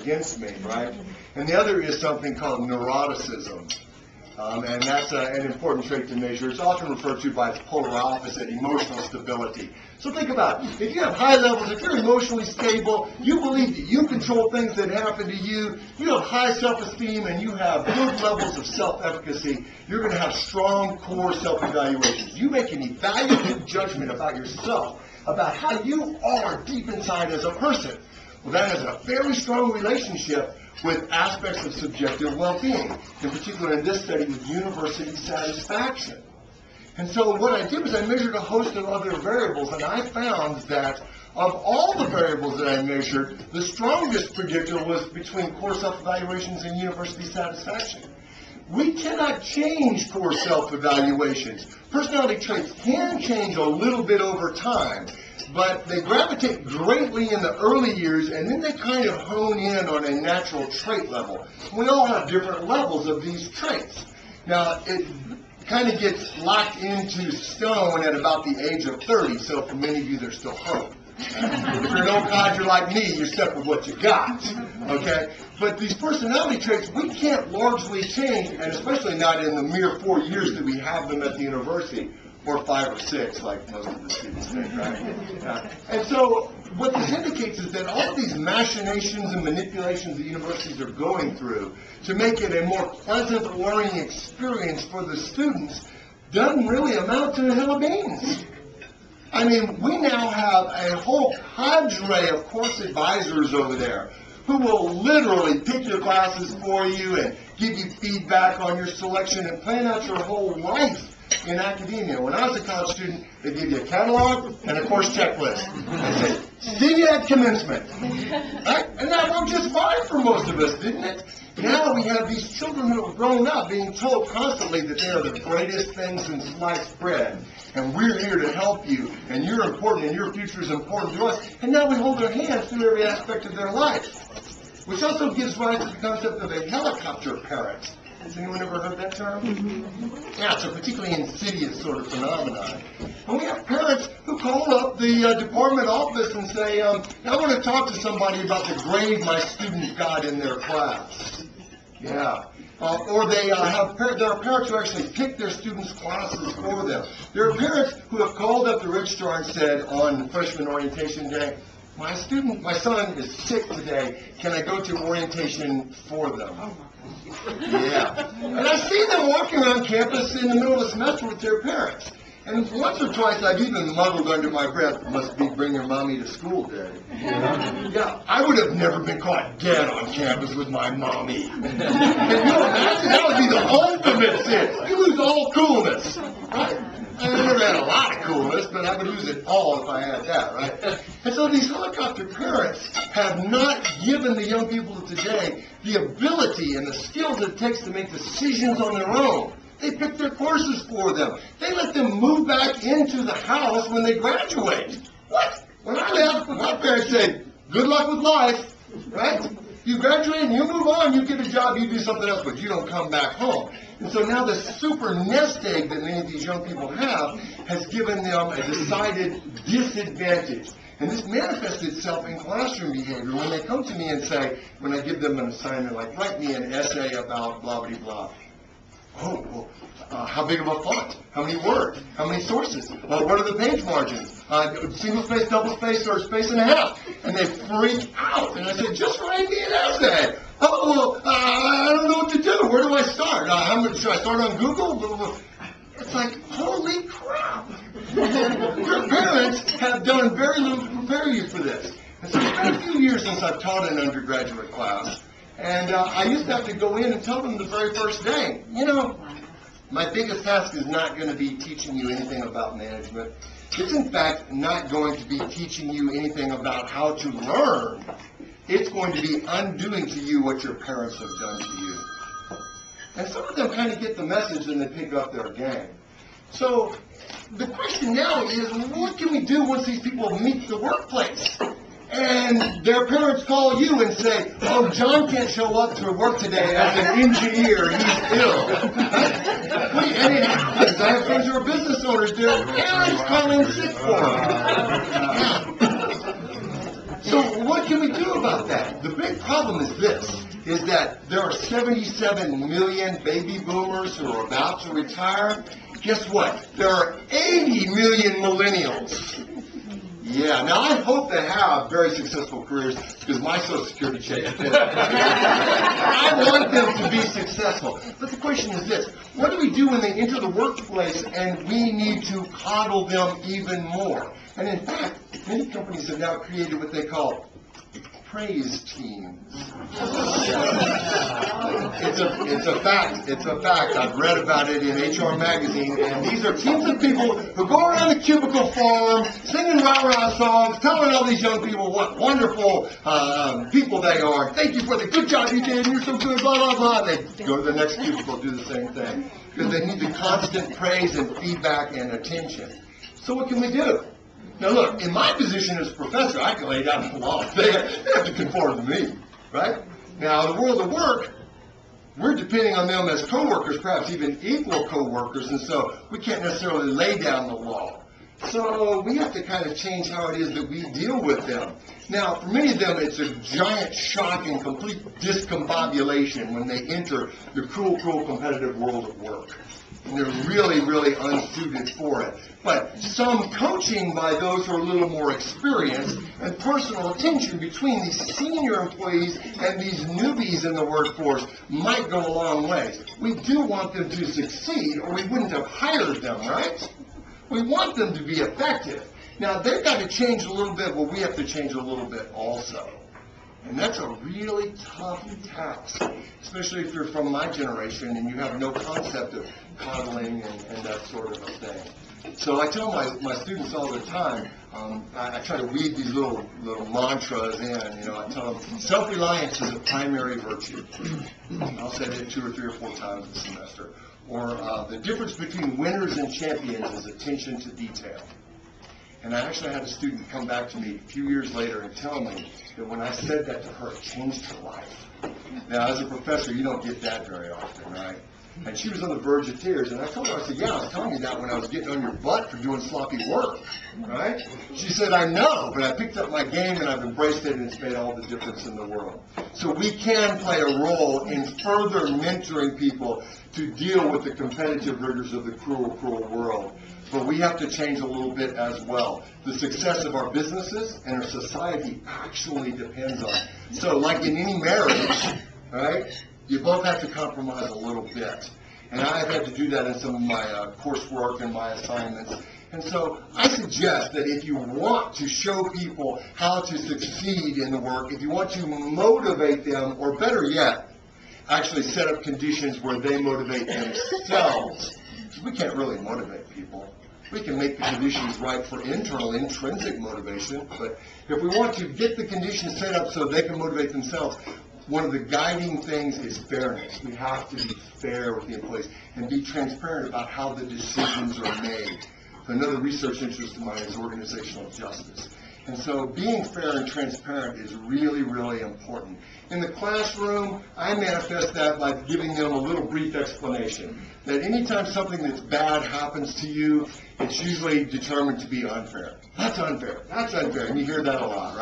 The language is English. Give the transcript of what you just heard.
against me, right? And the other is something called neuroticism. And that's an important trait to measure. It's often referred to by its polar opposite, emotional stability. So think about it. If you have high levels, if you're emotionally stable, you believe that you control things that happen to you, you have high self-esteem, and you have good levels of self-efficacy, you're going to have strong core self-evaluations. You make an evaluative judgment about yourself, about how you are deep inside as a person. Well, that has a very strong relationship with aspects of subjective well-being, in particular in this study with university satisfaction. And so what I did was I measured a host of other variables, and I found that of all the variables that I measured, the strongest predictor was between core self-evaluations and university satisfaction. We cannot change core self-evaluations. Personality traits can change a little bit over time, but they gravitate greatly in the early years, and then they kind of hone in on a natural trait level. We all have different levels of these traits. Now, it kind of gets locked into stone at about the age of 30, so for many of you, there's still hope. If you're an old codger like me, you're stuck with what you got, okay? But these personality traits, we can't largely change, and especially not in the mere 4 years that we have them at the university, or 5 or 6, like most of the students think, right? And so what this indicates is that all of these machinations and manipulations that universities are going through to make it a more pleasant learning experience for the students doesn't really amount to a hill of beans. I mean, we now have a whole cadre of course advisors over there who will literally pick your classes for you and give you feedback on your selection and plan out your whole life in academia. When I was a college student, they give you a catalog and a course checklist. They say, see you at commencement. Right? And that worked just fine for most of us, didn't it? Now we have these children who have grown up being told constantly that they are the greatest things in sliced bread. And we're here to help you, and you're important, and your future is important to us. And now we hold their hands through every aspect of their life, which also gives rise to the concept of a helicopter parent. Has anyone ever heard that term? Yeah, it's a particularly insidious sort of phenomenon. And we have parents who call up the department office and say, I want to talk to somebody about the grade my student got in their class. Yeah. Or there are parents who actually pick their students' classes for them. There are parents who have called up the registrar and said on freshman orientation day, my son is sick today. Can I go to orientation for them? Yeah. And I see them walking around campus in the middle of the semester with their parents. And once or twice I've even mumbled under my breath, must be bring your mommy to school day. Yeah, I would have never been caught dead on campus with my mommy. And you know, imagine that would be the ultimate sin. You lose all coolness, right? I never had a lot of coolness, but I would lose it all if I had that, right? And so these helicopter parents have not given the young people of today the ability and the skills it takes to make decisions on their own. They pick their courses for them. They let them move back into the house when they graduate. What? When I left, my parents said, good luck with life, right? You graduate and you move on, you get a job, you do something else, but you don't come back home. And so now the super nest egg that many of these young people have has given them a decided disadvantage. And this manifests itself in classroom behavior when they come to me and say, when I give them an assignment like, write me an essay about blah, blah, blah. Oh, well, how big of a font? How many words? How many sources? What are the page margins? Single space, double space, or space and a half? And they freak out. And I said, just write me an essay. Oh, well, I don't know what to do. Where do I start? Should I start on Google? It's like, holy crap. Your parents have done very little to prepare you for this. And so it's been a few years since I've taught an undergraduate class. And I used to have to go in and tell them the very first day, you know, my biggest task is not going to be teaching you anything about management. It's in fact not going to be teaching you anything about how to learn. It's going to be undoing to you what your parents have done to you. And some of them kind of get the message and they pick up their game. So the question now is, what can we do once these people meet the workplace? And their parents call you and say, oh, John can't show up to work today as an engineer. He's ill. And it happens. I have friends who are business owners. Their parents call in sick for them. So what can we do about that? The big problem is this, is that there are 77 million baby boomers who are about to retire. Guess what? There are 80 million millennials. Yeah, now I hope they have very successful careers because my Social Security check is this. I want them to be successful. But the question is this, what do we do when they enter the workplace and we need to coddle them even more? And in fact, many companies have now created what they call praise teams. It's a fact. It's a fact. I've read about it in HR Magazine, and these are teams of people who go around the cubicle farm singing rah-rah songs, telling all these young people what wonderful people they are. Thank you for the good job you did. You're so good, blah, blah, blah. They go to the next cubicle, do the same thing. Because they need the constant praise and feedback and attention. So what can we do? Now look, in my position as a professor, I can lay down the law. They have to conform to me, right? Now, in the world of work, we're depending on them as co-workers, perhaps even equal co-workers, and so we can't necessarily lay down the law. So we have to kind of change how it is that we deal with them. Now, for many of them, it's a giant shock and complete discombobulation when they enter the cruel, competitive world of work. And they're really, really unsuited for it. But some coaching by those who are a little more experienced and personal attention between these senior employees and these newbies in the workforce might go a long way. We do want them to succeed, or we wouldn't have hired them, right? We want them to be effective. Now, they've got to change a little bit, but we have to change a little bit also. And that's a really tough task, especially if you're from my generation and you have no concept of coddling and that sort of a thing. So I tell my students all the time, I try to weave these little mantras in. I tell them, self-reliance is a primary virtue. I'll say that 2 or 3 or 4 times a semester. Or the difference between winners and champions is attention to detail. And I actually had a student come back to me a few years later and tell me that when I said that to her, it changed her life. Now, as a professor, you don't get that very often, right? And she was on the verge of tears, and I told her, I said, yeah, I was telling you that when I was getting on your butt for doing sloppy work, right? She said, I know, but I picked up my game and I've embraced it, and it's made all the difference in the world. So we can play a role in further mentoring people to deal with the competitive rigors of the cruel world. But we have to change a little bit as well. The success of our businesses and our society actually depends on it. So like in any marriage, right, you both have to compromise a little bit. And I've had to do that in some of my coursework and my assignments. And so I suggest that if you want to show people how to succeed in the work, if you want to motivate them, or better yet, actually set up conditions where they motivate themselves. We can't really motivate people. We can make the conditions right for internal, intrinsic motivation, but if we want to get the conditions set up so they can motivate themselves, one of the guiding things is fairness. We have to be fair with the employees and be transparent about how the decisions are made. Another research interest of mine is organizational justice. And so being fair and transparent is really, really important. In the classroom, I manifest that by giving them a little brief explanation. That anytime something that's bad happens to you, it's usually determined to be unfair. That's unfair. That's unfair. And you hear that a lot, right?